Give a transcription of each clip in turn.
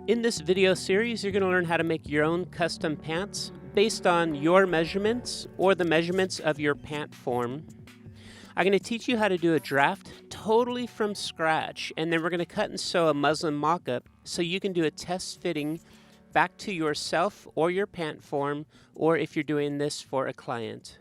In this video series, you're going to learn how to make your own custom pants based on your measurements or the measurements of your pant form. I'm going to teach you how to do a draft totally from scratch, and then we're going to cut and sew a muslin mock-up so you can do a test fitting back to yourself or your pant form, or if you're doing this for a client.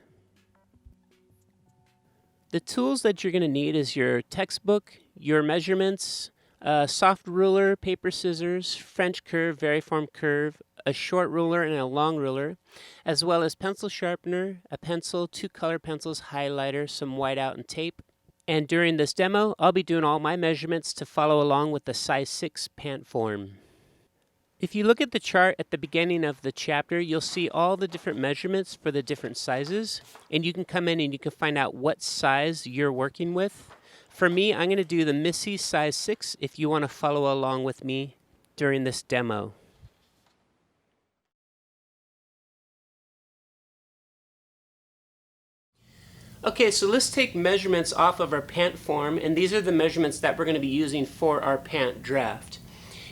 The tools that you're going to need is your textbook, your measurements, a soft ruler, paper scissors, French curve, variform curve, a short ruler and a long ruler, as well as pencil sharpener, a pencil, 2 color pencils, highlighter, some whiteout and tape. And during this demo, I'll be doing all my measurements to follow along with the size 6 pant form. If you look at the chart at the beginning of the chapter, you'll see all the different measurements for the different sizes, and you can come in and you can find out what size you're working with. For me, I'm going to do the Missy size 6 if you want to follow along with me during this demo. Okay, so let's take measurements off of our pant form, and these are the measurements that we're going to be using for our pant draft.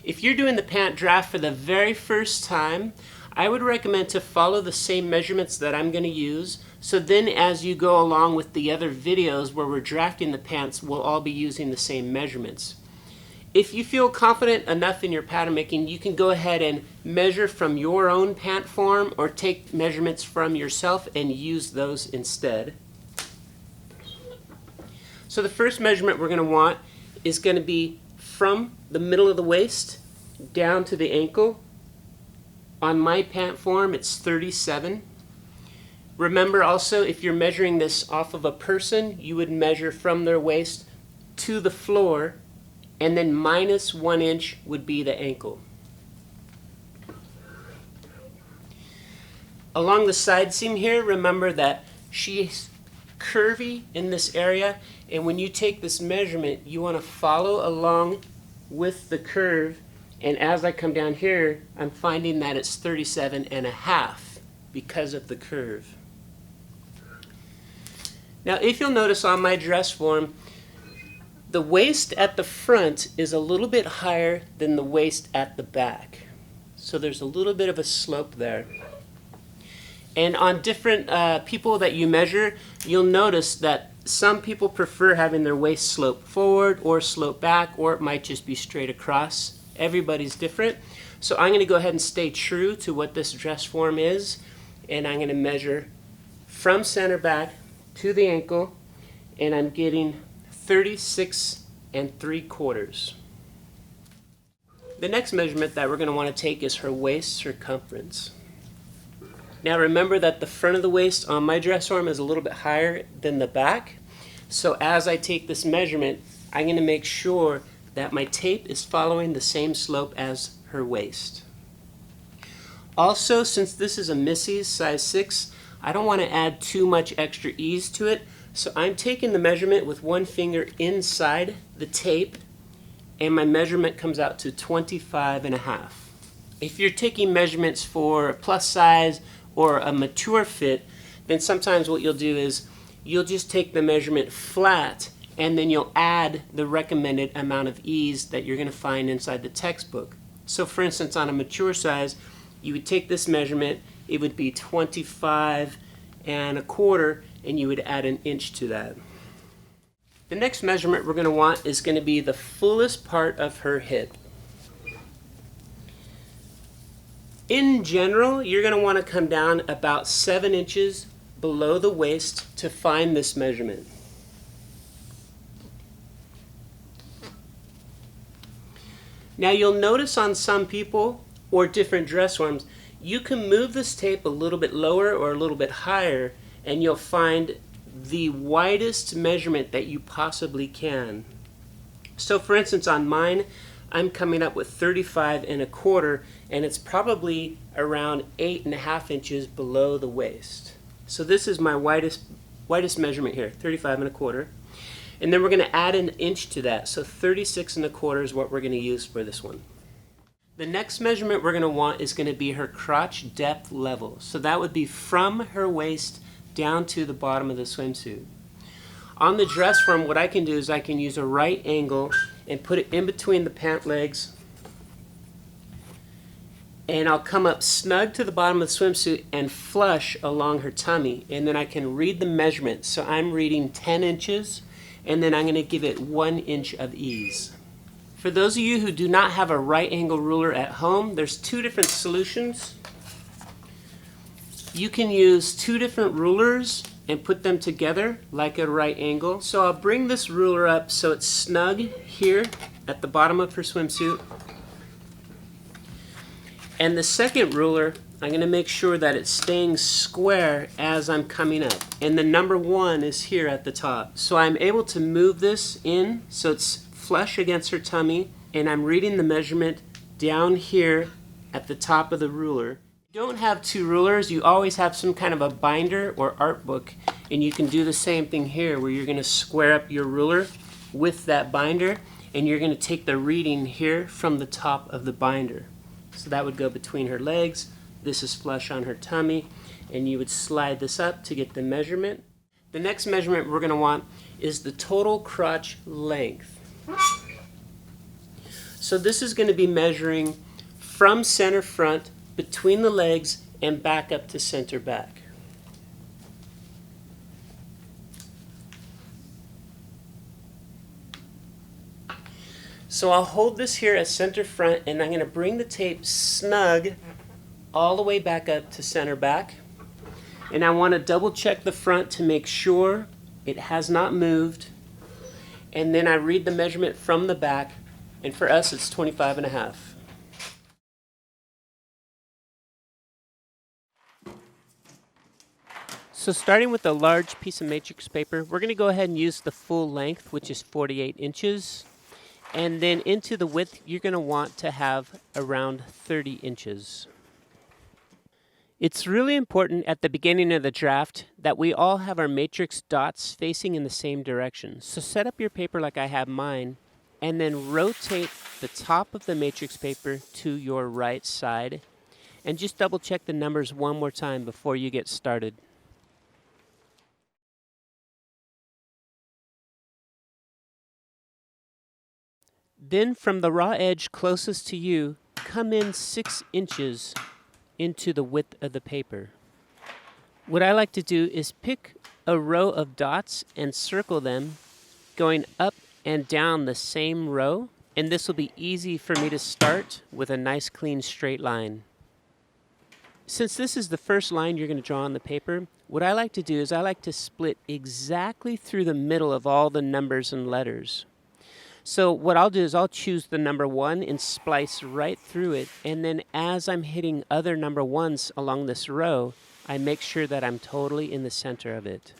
If you're doing the pant draft for the very first time, I would recommend to follow the same measurements that I'm going to use, so then as you go along with the other videos where we're drafting the pants, we'll all be using the same measurements. If you feel confident enough in your pattern making, you can go ahead and measure from your own pant form or take measurements from yourself and use those instead. So the first measurement we're going to want is going to be from the middle of the waist down to the ankle. On my pant form, it's 37. Remember also, if you're measuring this off of a person, you would measure from their waist to the floor, and then minus 1 inch would be the ankle. Along the side seam here, remember that she's curvy in this area, and when you take this measurement, you want to follow along with the curve, and as I come down here, I'm finding that it's 37.5 because of the curve. Now, if you'll notice on my dress form, the waist at the front is a little bit higher than the waist at the back. So there's a little bit of a slope there. And on different people that you measure, you'll notice that some people prefer having their waist slope forward or slope back, or it might just be straight across. Everybody's different. So I'm going to go ahead and stay true to what this dress form is, and I'm going to measure from center back to the ankle, and I'm getting 36 3/4. The next measurement that we're going to want to take is her waist circumference. Now remember that the front of the waist on my dress form is a little bit higher than the back. So as I take this measurement, I'm going to make sure that my tape is following the same slope as her waist. Also, since this is a Missy's size 6, I don't want to add too much extra ease to it. So I'm taking the measurement with one finger inside the tape, and my measurement comes out to 25.5. If you're taking measurements for a plus size or a mature fit, then sometimes what you'll do is you'll just take the measurement flat, and then you'll add the recommended amount of ease that you're going to find inside the textbook. So for instance, on a mature size, you would take this measurement, it would be 25 1/4, and you would add an inch to that. The next measurement we're going to want is going to be the fullest part of her hip. In general, you're going to want to come down about 7 inches below the waist to find this measurement. Now you'll notice on some people or different dress forms, you can move this tape a little bit lower or a little bit higher, and you'll find the widest measurement that you possibly can. So for instance, on mine, I'm coming up with 35 1/4, and it's probably around 8.5 inches below the waist. So this is my widest measurement here, 35 1/4. And then we're going to add an inch to that, so 36 1/4 is what we're going to use for this one. The next measurement we're going to want is going to be her crotch depth level. So that would be from her waist down to the bottom of the swimsuit. On the dress form, what I can do is I can use a right angle and put it in between the pant legs And I'll come up snug to the bottom of the swimsuit and flush along her tummy. And then I can read the measurement. So I'm reading 10 inches, and then I'm going to give it 1 inch of ease. For those of you who do not have a right angle ruler at home, there's 2 different solutions. You can use 2 different rulers and put them together like a right angle. So I'll bring this ruler up so it's snug here at the bottom of her swimsuit. And the second ruler, I'm going to make sure that it's staying square as I'm coming up. And the number 1 is here at the top. So I'm able to move this in so it's flush against her tummy, and I'm reading the measurement down here at the top of the ruler. If you don't have 2 rulers, you always have some kind of a binder or art book, and you can do the same thing here where you're going to square up your ruler with that binder, and you're going to take the reading here from the top of the binder. So that would go between her legs. This is flush on her tummy, and you would slide this up to get the measurement. The next measurement we're going to want is the total crotch length. So this is going to be measuring from center front, between the legs, and back up to center back. So I'll hold this here at center front, and I'm going to bring the tape snug all the way back up to center back. And I want to double check the front to make sure it has not moved. And then I read the measurement from the back, and for us it's 25.5. So starting with a large piece of matrix paper, we're going to go ahead and use the full length, which is 48 inches. And then into the width, you're going to want to have around 30 inches. It's really important at the beginning of the draft that we all have our matrix dots facing in the same direction. So set up your paper like I have mine, and then rotate the top of the matrix paper to your right side. And just double check the numbers one more time before you get started. Then from the raw edge closest to you, come in 6 inches into the width of the paper. What I like to do is pick a row of dots and circle them, going up and down the same row, and this will be easy for me to start with a nice clean straight line. Since this is the first line you're going to draw on the paper, what I like to do is I like to split exactly through the middle of all the numbers and letters. So what I'll do is I'll choose the number 1 and splice right through it, and then as I'm hitting other number 1s along this row, I make sure that I'm totally in the center of it.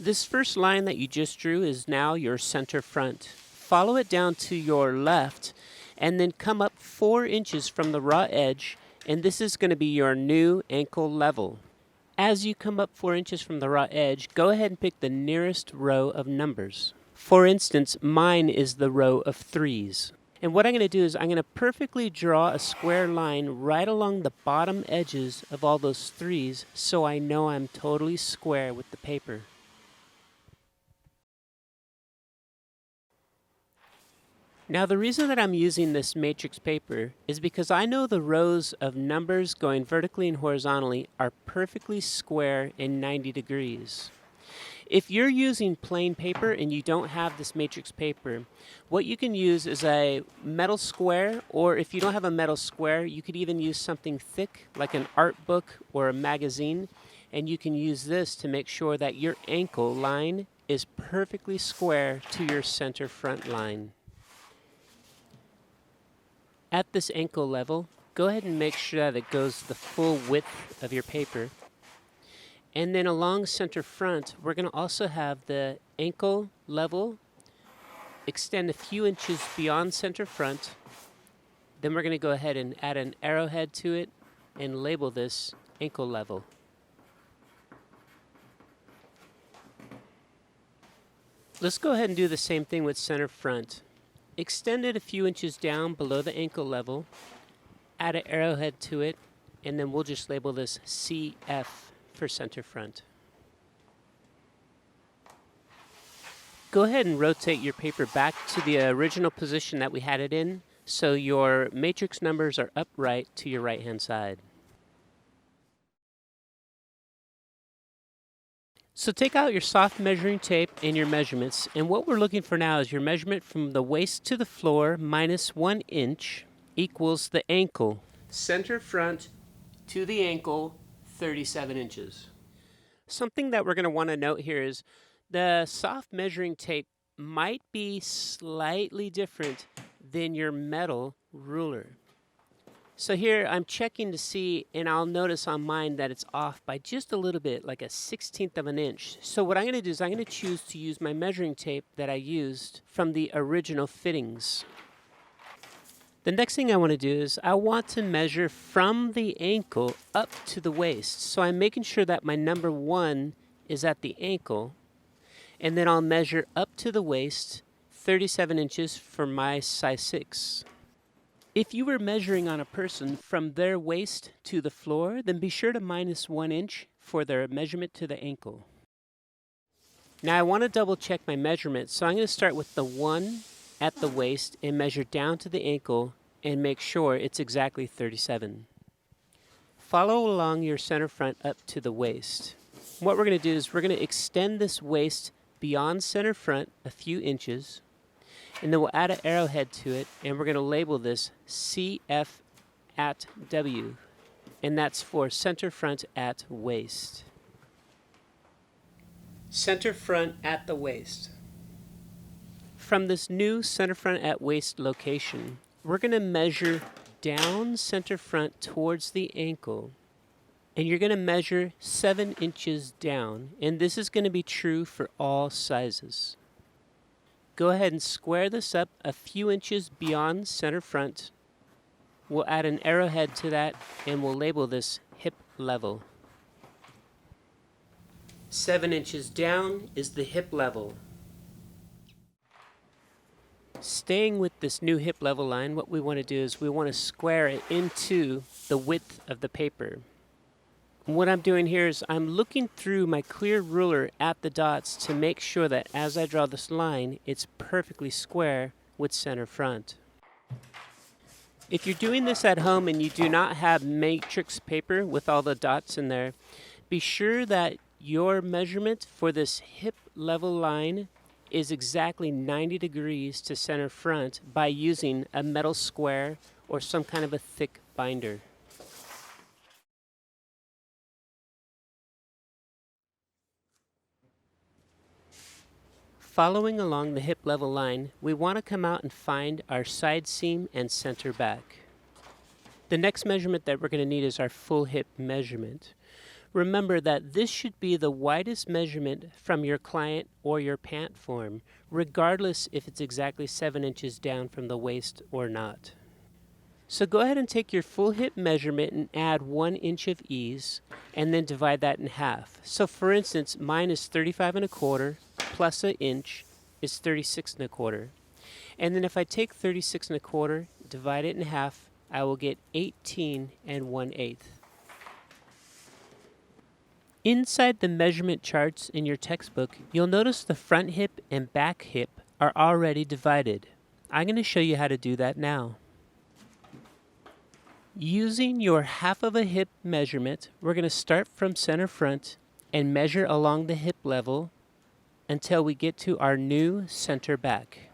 This first line that you just drew is now your center front. Follow it down to your left, and then come up 4 inches from the raw edge, and this is going to be your new ankle level. As you come up 4 inches from the raw edge, go ahead and pick the nearest row of numbers. For instance, mine is the row of 3s. And what I'm going to do is I'm going to perfectly draw a square line right along the bottom edges of all those 3s so I know I'm totally square with the paper. Now the reason that I'm using this matrix paper is because I know the rows of numbers going vertically and horizontally are perfectly square and 90 degrees. If you're using plain paper and you don't have this matrix paper, what you can use is a metal square, or if you don't have a metal square, you could even use something thick like an art book or a magazine, and you can use this to make sure that your ankle line is perfectly square to your center front line. At this ankle level, go ahead and make sure that it goes the full width of your paper. And then along center front, we're going to also have the ankle level extend a few inches beyond center front. Then we're going to go ahead and add an arrowhead to it and label this ankle level. Let's go ahead and do the same thing with center front. Extend it a few inches down below the ankle level, add an arrowhead to it, and then we'll just label this CF for center front. Go ahead and rotate your paper back to the original position that we had it in so your matrix numbers are upright to your right hand side. So take out your soft measuring tape and your measurements, and what we're looking for now is your measurement from the waist to the floor minus 1 inch equals the ankle. Center front to the ankle, 37 inches. Something that we're going to want to note here is the soft measuring tape might be slightly different than your metal ruler. So here I'm checking to see, and I'll notice on mine that it's off by just a little bit, like a 1/16 of an inch. So what I'm going to do is I'm going to choose to use my measuring tape that I used from the original fittings. The next thing I want to do is I want to measure from the ankle up to the waist. So I'm making sure that my number 1 is at the ankle, and then I'll measure up to the waist, 37 inches for my size 6. If you were measuring on a person from their waist to the floor, then be sure to minus 1 inch for their measurement to the ankle. Now I want to double check my measurement, so I'm going to start with the 1 at the waist and measure down to the ankle and make sure it's exactly 37. Follow along your center front up to the waist. What we're going to do is we're going to extend this waist beyond center front a few inches, and then we'll add an arrowhead to it, and we're going to label this CF at W, and that's for center front at waist. Center front at the waist. From this new center front at waist location, we're going to measure down center front towards the ankle, and you're going to measure 7 inches down, and this is going to be true for all sizes. Go ahead and square this up a few inches beyond center front. We'll add an arrowhead to that, and we'll label this hip level. 7 inches down is the hip level. Staying with this new hip level line, what we want to do is we want to square it into the width of the paper. What I'm doing here is I'm looking through my clear ruler at the dots to make sure that as I draw this line, it's perfectly square with center front. If you're doing this at home and you do not have matrix paper with all the dots in there, be sure that your measurement for this hip level line is exactly 90 degrees to center front by using a metal square or some kind of a thick binder. Following along the hip level line, we want to come out and find our side seam and center back. The next measurement that we're going to need is our full hip measurement. Remember that this should be the widest measurement from your client or your pant form, regardless if it's exactly 7 inches down from the waist or not. So go ahead and take your full hip measurement and add 1 inch of ease, and then divide that in half. So for instance, mine is 35 1/4 plus an inch is 36 1/4. And then if I take 36 1/4, divide it in half, I will get 18 1/8. Inside the measurement charts in your textbook, you'll notice the front hip and back hip are already divided. I'm going to show you how to do that now. Using your half of a hip measurement, we're going to start from center front and measure along the hip level until we get to our new center back.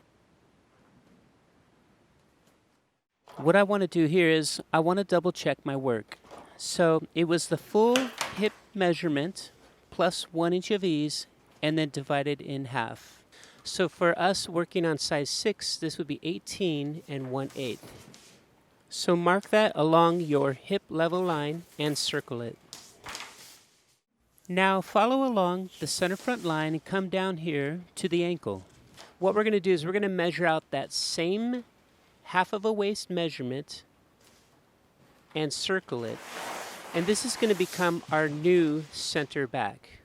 What I want to do here is I want to double check my work. So it was the full hip measurement plus 1 inch of ease and then divided in half. So for us working on size 6, this would be 18 1/8. So mark that along your hip level line and circle it. Now follow along the center front line and come down here to the ankle. What we're going to do is we're going to measure out that same half of a waist measurement and circle it. And this is going to become our new center back.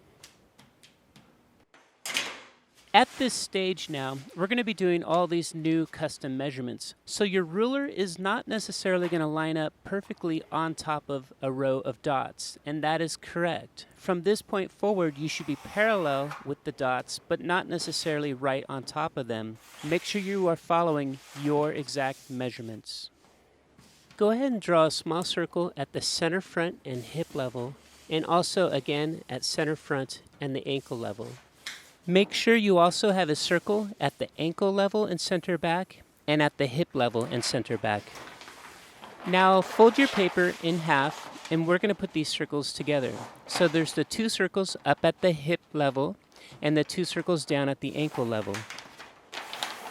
At this stage now, we're going to be doing all these new custom measurements. So your ruler is not necessarily going to line up perfectly on top of a row of dots, and that is correct. From this point forward, you should be parallel with the dots, but not necessarily right on top of them. Make sure you are following your exact measurements. Go ahead and draw a small circle at the center front and hip level, and also again at center front and the ankle level. Make sure you also have a circle at the ankle level and center back, and at the hip level and center back. Now fold your paper in half, and we're going to put these circles together. So there's the 2 circles up at the hip level, and the 2 circles down at the ankle level.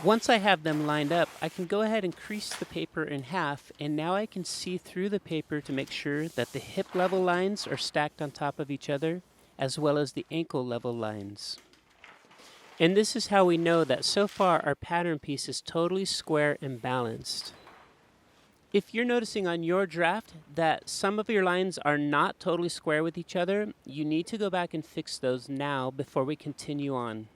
Once I have them lined up, I can go ahead and crease the paper in half, and now I can see through the paper to make sure that the hip level lines are stacked on top of each other, as well as the ankle level lines. And this is how we know that so far our pattern piece is totally square and balanced. If you're noticing on your draft that some of your lines are not totally square with each other, you need to go back and fix those now before we continue on.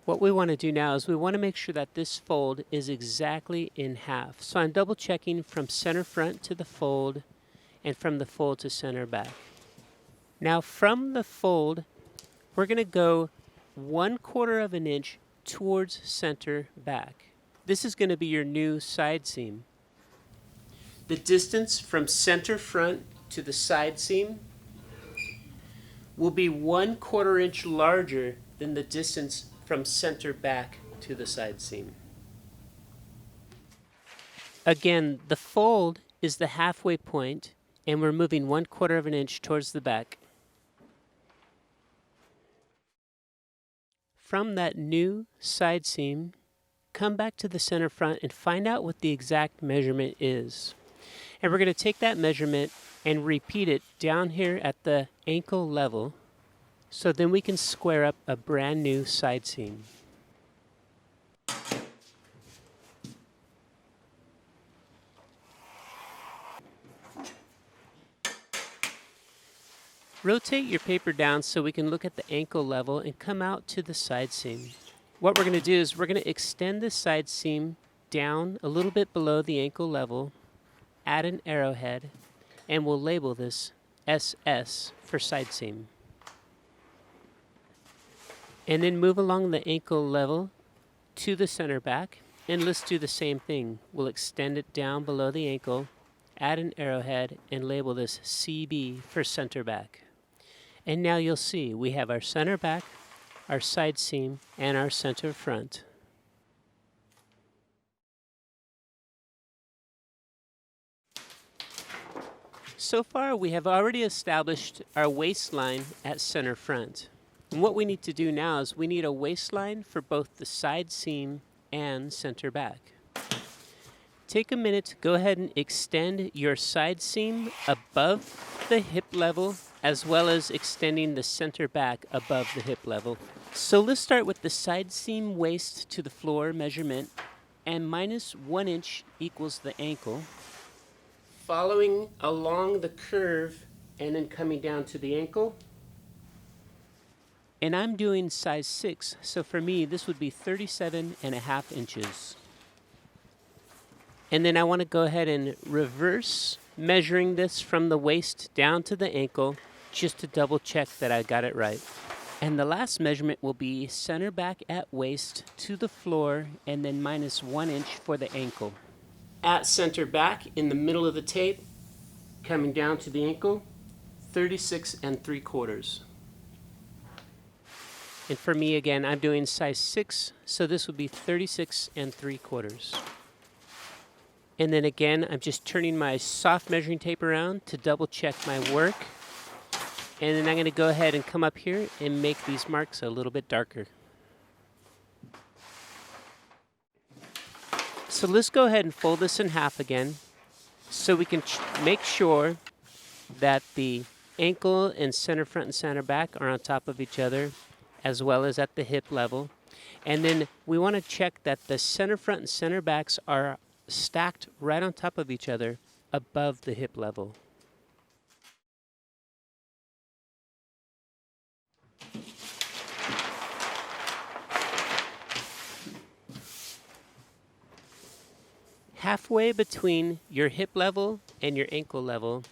What we want to do now is we want to make sure that this fold is exactly in half. So I'm double checking from center front to the fold and from the fold to center back. Now from the fold, we're going to go 1/4 of an inch towards center back. This is going to be your new side seam. The distance from center front to the side seam will be 1/4 inch larger than the distance from center back to the side seam. Again, the fold is the halfway point, and we're moving 1/4 of an inch towards the back. From that new side seam, come back to the center front and find out what the exact measurement is. And we're going to take that measurement and repeat it down here at the ankle level, so then we can square up a brand new side seam. Rotate your paper down so we can look at the ankle level and come out to the side seam. What we're going to do is we're going to extend the side seam down a little bit below the ankle level, add an arrowhead, and we'll label this SS for side seam. And then move along the ankle level to the center back, and let's do the same thing. We'll extend it down below the ankle, add an arrowhead, and label this CB for center back. And now you'll see we have our center back, our side seam, and our center front. So far we have already established our waistline at center front. And what we need to do now is we need a waistline for both the side seam and center back. Take a minute to go ahead and extend your side seam above the hip level, as well as extending the center back above the hip level. So let's start with the side seam waist to the floor measurement, and -1 inch equals the ankle. Following along the curve and then coming down to the ankle. And I'm doing size 6, so for me this would be 37.5 inches. And then I want to go ahead and reverse measuring this from the waist down to the ankle, just to double check that I got it right. And the last measurement will be center back at waist to the floor, and then -1 inch for the ankle. At center back in the middle of the tape, coming down to the ankle, 36 3/4. And for me again, I'm doing size 6, so this would be 36 3/4. And then again, I'm just turning my soft measuring tape around to double check my work. And then I'm going to go ahead and come up here and make these marks a little bit darker. So let's go ahead and fold this in half again, so we can make sure that the ankle and center front and center back are on top of each other, as well as at the hip level. And then we want to check that the center front and center backs are stacked right on top of each other above the hip level. Halfway between your hip level and your ankle level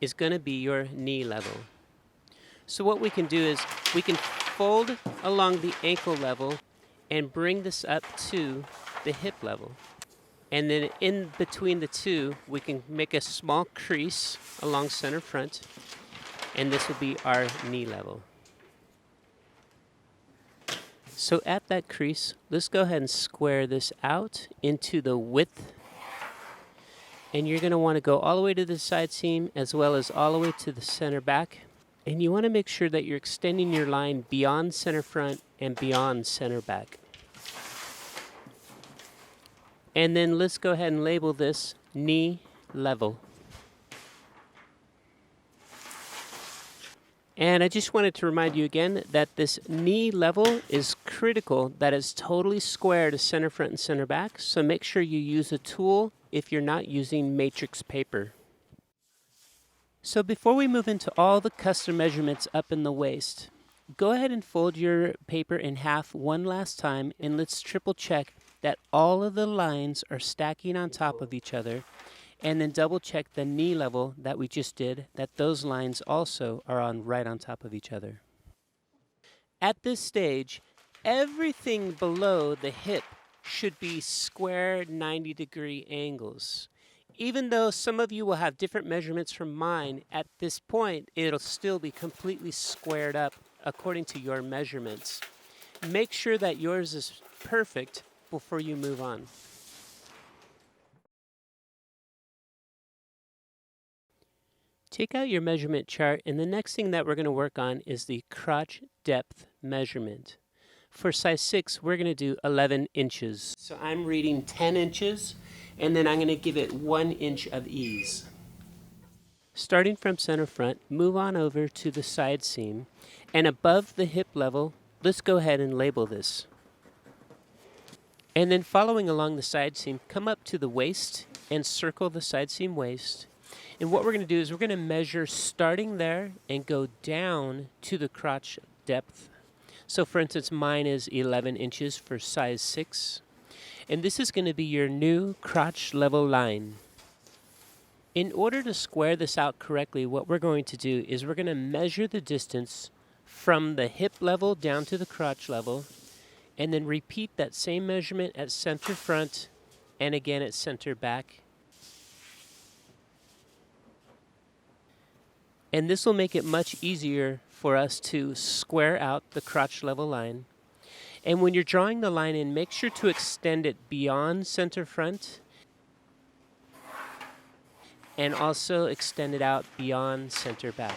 is going to be your knee level. So what we can do is we can fold along the ankle level and bring this up to the hip level. And then in between the two, we can make a small crease along center front, and this will be our knee level. So at that crease, let's go ahead and square this out into the width. And you're going to want to go all the way to the side seam as well as all the way to the center back. And you want to make sure that you're extending your line beyond center front and beyond center back. And then let's go ahead and label this knee level. And I just wanted to remind you again that this knee level is critical, that it's totally square to center front and center back. So make sure you use a tool if you're not using matrix paper. So before we move into all the custom measurements up in the waist, go ahead and fold your paper in half one last time, and let's triple check that all of the lines are stacking on top of each other. And then double check the knee level that we just did, that those lines also are right on top of each other. At this stage, everything below the hip should be square 90-degree angles. Even though some of you will have different measurements from mine, at this point, it'll still be completely squared up according to your measurements. Make sure that yours is perfect before you move on. Take out your measurement chart, and the next thing that we're going to work on is the crotch depth measurement. For size 6, we're going to do 11 inches. So I'm reading 10 inches, and then I'm going to give it 1 inch of ease. Starting from center front, move on over to the side seam, and above the hip level, let's go ahead and label this. And then following along the side seam, come up to the waist and circle the side seam waist. And what we're going to do is we're going to measure starting there and go down to the crotch depth. So for instance, mine is 11 inches for size 6. And this is going to be your new crotch level line. In order to square this out correctly, what we're going to do is we're going to measure the distance from the hip level down to the crotch level, and then repeat that same measurement at center front and again at center back. And this will make it much easier for us to square out the crotch level line. And when you're drawing the line in, make sure to extend it beyond center front and also extend it out beyond center back.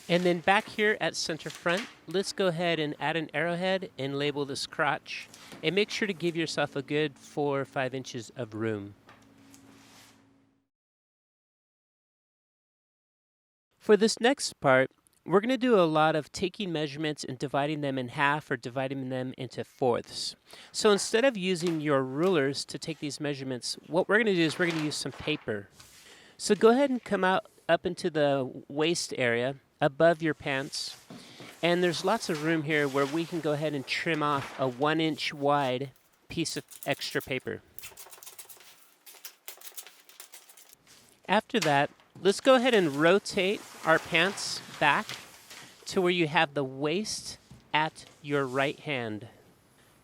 And then back here at center front, let's go ahead and add an arrowhead and label this crotch. And make sure to give yourself a good 4 or 5 inches of room. For this next part, we're going to do a lot of taking measurements and dividing them in half or dividing them into fourths. So instead of using your rulers to take these measurements, what we're going to do is we're going to use some paper. So go ahead and come out up into the waist area above your pants. And there's lots of room here where we can go ahead and trim off a 1 inch wide piece of extra paper. After that, let's go ahead and rotate our pants back to where you have the waist at your right hand.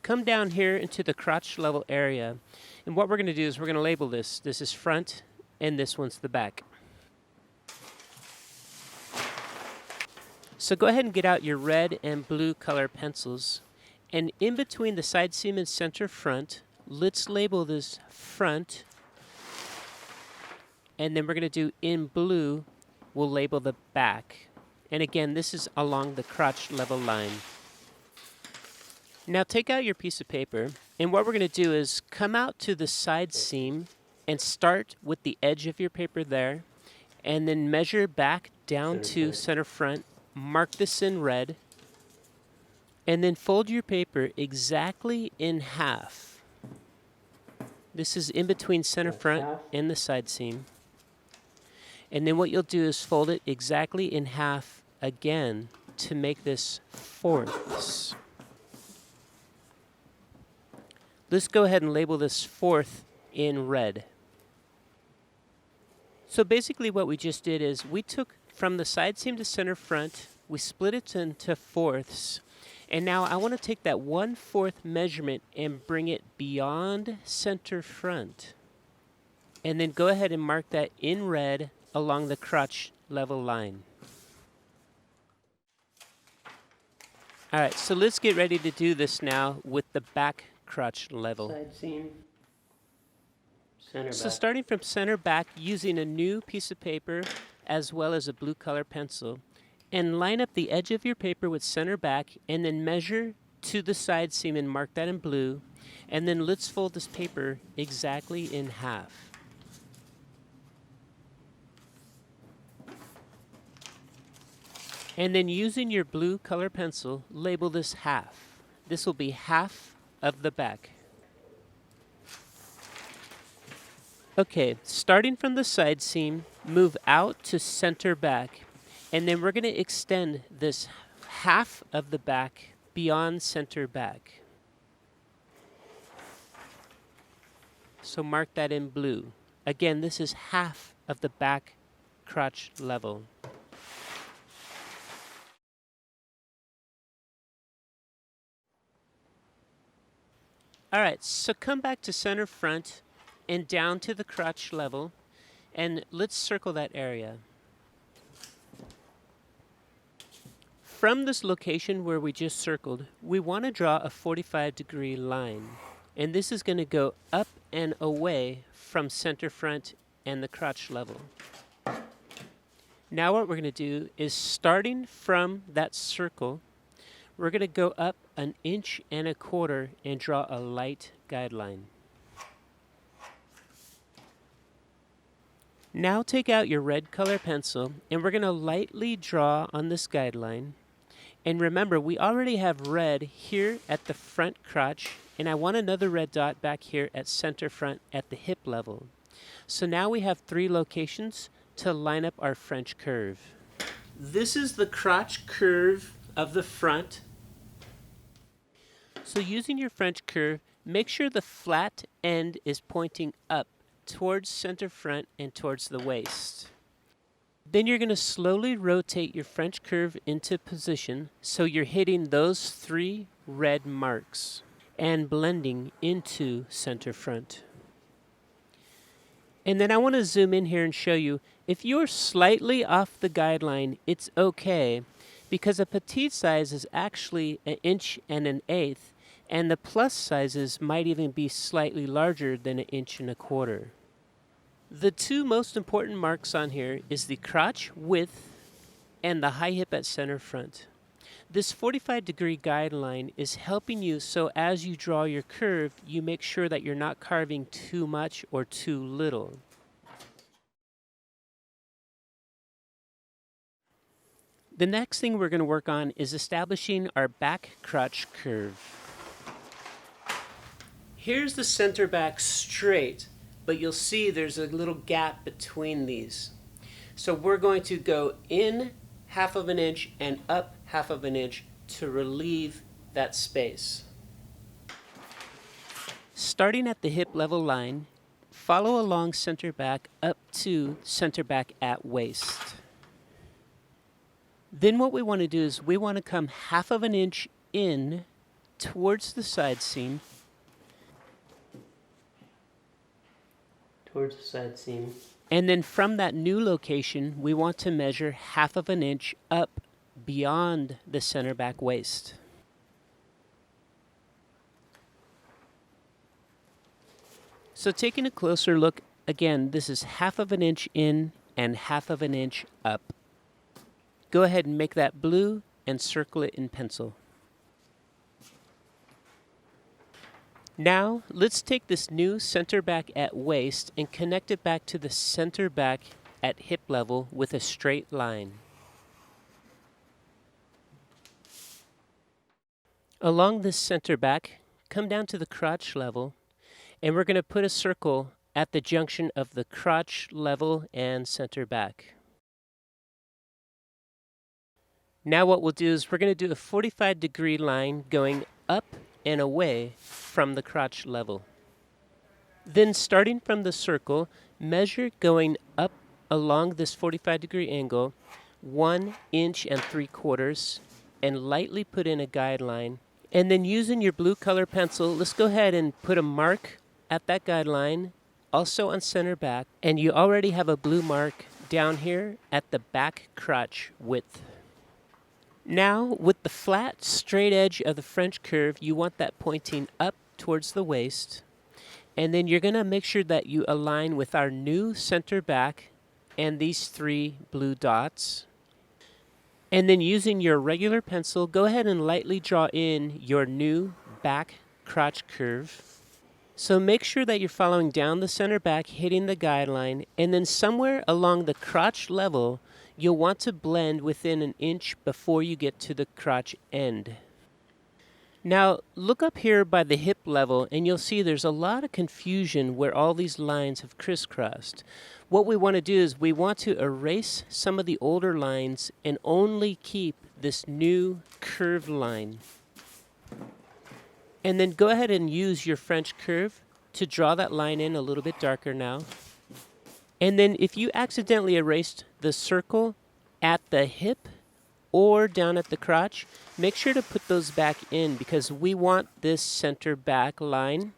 Come down here into the crotch level area, and what we're going to do is we're going to label this. This is front, and this one's the back. So go ahead and get out your red and blue color pencils, and in between the side seam and center front, let's label this front. And then we're going to do in blue, we'll label the back. And again, this is along the crotch level line. Now take out your piece of paper, and what we're going to do is come out to the side seam and start with the edge of your paper there, and then measure back down to center front, mark this in red, and then fold your paper exactly in half. This is in between center front and the side seam. And then what you'll do is fold it exactly in half again to make this fourths. Let's go ahead and label this fourth in red. So basically what we just did is we took from the side seam to center front, we split it into fourths, and now I want to take that 1/4 measurement and bring it beyond center front. And then go ahead and mark that in red along the crotch level line. All right, so let's get ready to do this now with the back crotch level. Side seam, center So back. starting from center back, using a new piece of paper as well as a blue color pencil, and line up the edge of your paper with center back and then measure to the side seam and mark that in blue. And then let's fold this paper exactly in half. And then using your blue color pencil, label this half. This will be half of the back. Okay, starting from the side seam, move out to center back, and then we're going to extend this half of the back beyond center back. So mark that in blue. Again, this is half of the back crotch level. All right, so come back to center front and down to the crotch level, and let's circle that area. From this location where we just circled, we want to draw a 45-degree line, and this is going to go up and away from center front and the crotch level. Now what we're going to do is, starting from that circle, we're going to go up 1.25 inches and draw a light guideline. Now take out your red color pencil and we're going to lightly draw on this guideline. And remember, we already have red here at the front crotch, and I want another red dot back here at center front at the hip level. So now we have 3 locations to line up our French curve. This is the crotch curve of the front. So using your French curve, make sure the flat end is pointing up towards center front and towards the waist. Then you're going to slowly rotate your French curve into position so you're hitting those 3 red marks and blending into center front. And then I want to zoom in here and show you, if you're slightly off the guideline, it's okay, because a petite size is actually 1 1/8 inches, and the plus sizes might even be slightly larger than 1 1/4 inches. The 2 most important marks on here is the crotch width and the high hip at center front. This 45-degree guideline is helping you so as you draw your curve, you make sure that you're not carving too much or too little. The next thing we're going to work on is establishing our back crotch curve. Here's the center back straight, but you'll see there's a little gap between these. So we're going to go in 1/2 inch and up 1/2 inch to relieve that space. Starting at the hip level line, follow along center back up to center back at waist. Then what we want to do is we want to come 1/2 inch in towards the side seam. Towards the side seam. And then from that new location, we want to measure 1/2 inch up beyond the center back waist. So taking a closer look, again, this is 1/2 inch in and 1/2 inch up. Go ahead and make that blue and circle it in pencil. Now, let's take this new center back at waist and connect it back to the center back at hip level with a straight line. Along this center back, come down to the crotch level, and we're going to put a circle at the junction of the crotch level and center back. Now what we'll do is we're going to do a 45-degree line going up and away from the crotch level. Then starting from the circle, measure going up along this 45-degree angle 1 inch and 3/4 and lightly put in a guideline. And then using your blue color pencil, let's go ahead and put a mark at that guideline, also on center back, and you already have a blue mark down here at the back crotch width. Now, with the flat, straight edge of the French curve, you want that pointing up towards the waist. And then you're going to make sure that you align with our new center back and these 3 blue dots. And then using your regular pencil, go ahead and lightly draw in your new back crotch curve. So make sure that you're following down the center back, hitting the guideline, and then somewhere along the crotch level, you'll want to blend within 1 inch before you get to the crotch end. Now, look up here by the hip level, and you'll see there's a lot of confusion where all these lines have crisscrossed. What we want to do is we want to erase some of the older lines and only keep this new curved line. And then go ahead and use your French curve to draw that line in a little bit darker now. And then if you accidentally erased the circle at the hip or down at the crotch, make sure to put those back in because we want this center back line.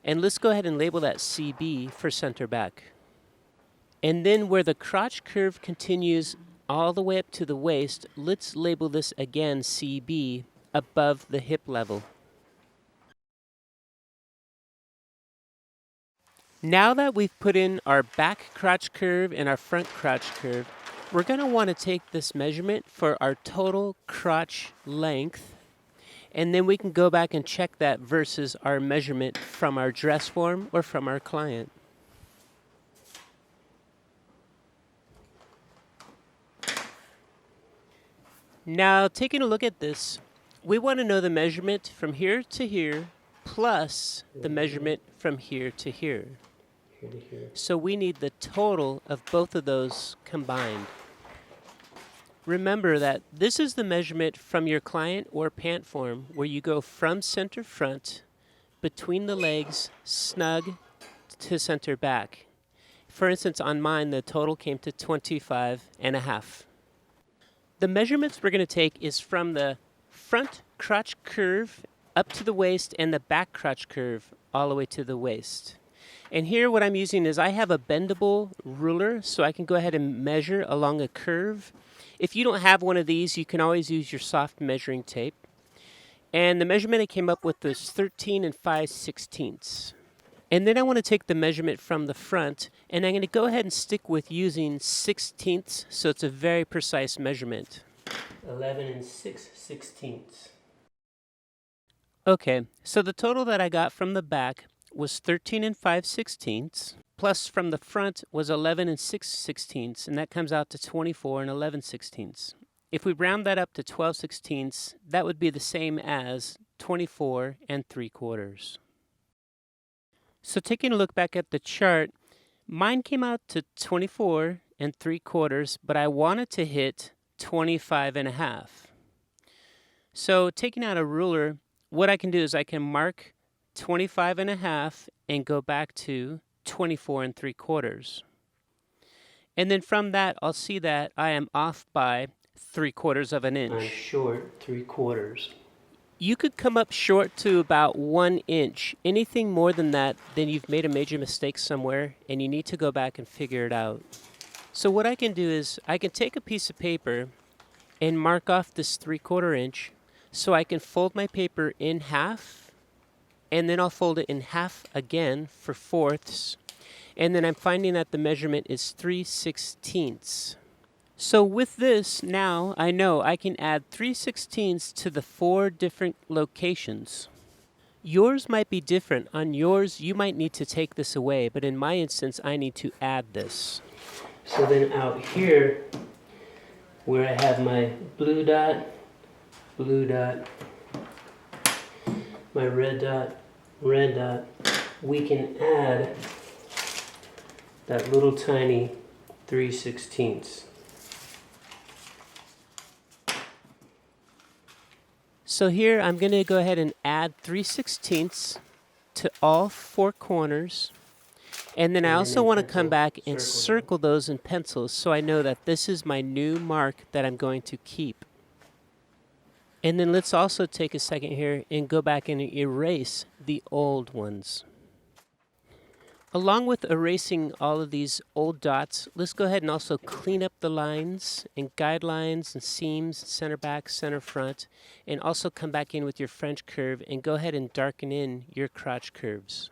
And let's go ahead and label that CB for center back. And then where the crotch curve continues all the way up to the waist, let's label this again CB above the hip level. Now that we've put in our back crotch curve and our front crotch curve, we're going to want to take this measurement for our total crotch length, and then we can go back and check that versus our measurement from our dress form or from our client. Now, taking a look at this, we want to know the measurement from here to here plus the measurement from here to here. So we need the total of both of those combined. Remember that this is the measurement from your client or pant form where you go from center front, between the legs, snug to center back. For instance, on mine, the total came to 25.5. The measurements we're going to take is from the front crotch curve up to the waist and the back crotch curve all the way to the waist. And here what I'm using is I have a bendable ruler so I can go ahead and measure along a curve. If you don't have one of these, you can always use your soft measuring tape. And the measurement I came up with was 13 5/16. And then I want to take the measurement from the front, and I'm going to go ahead and stick with using 16ths, so it's a very precise measurement. 11 6/16. Okay, so the total that I got from the back was 13 5/16, plus from the front was 11 6/16, and that comes out to 24 11/16. If we round that up to 12/16, that would be the same as 24 3/4. So taking a look back at the chart, mine came out to 24 3/4, but I wanted to hit 25.5. So taking out a ruler, what I can do is I can mark 25.5 and go back to 24 3/4. And then from that, I'll see that I am off by 3/4 of an inch. I'm short 3/4. You could come up short to about 1 inch. Anything more than that, then you've made a major mistake somewhere and you need to go back and figure it out. So what I can do is I can take a piece of paper and mark off this 3/4 inch so I can fold my paper in half, and then I'll fold it in half again for 4ths, and then I'm finding that the measurement is 3/16. So with this, now I know I can add 3/16 to the 4 different locations. Yours might be different. On yours, you might need to take this away, but in my instance, I need to add this. So then out here, where I have my blue dot, my red dot, we can add that little tiny 3/16. So here I'm going to go ahead and add 3/16 to all four corners. And then I also want to come back and circle those in pencils so I know that this is my new mark that I'm going to keep. And then let's also take a second here and go back and erase the old ones. Along with erasing all of these old dots, let's go ahead and also clean up the lines and guidelines and seams, center back, center front, and also come back in with your French curve and go ahead and darken in your crotch curves.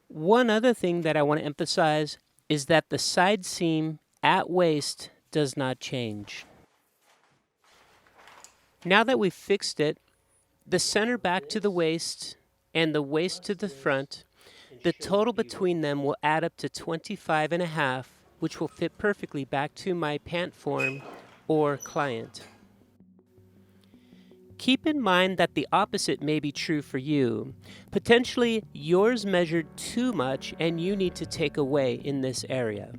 One other thing that I want to emphasize is that the side seam at waist does not change. Now that we've fixed it, the center back to the waist and the waist to the front, the total between them will add up to 25.5, which will fit perfectly back to my pant form or client. Keep in mind that the opposite may be true for you. Potentially, yours measured too much and you need to take away in this area.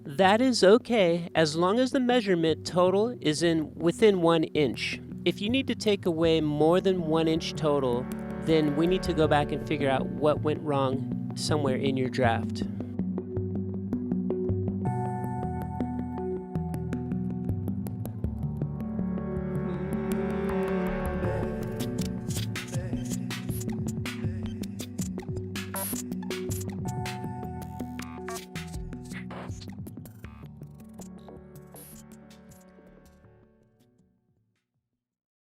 That is okay as long as the measurement total is within 1 inch. If you need to take away more than 1 inch total, then we need to go back and figure out what went wrong somewhere in your draft.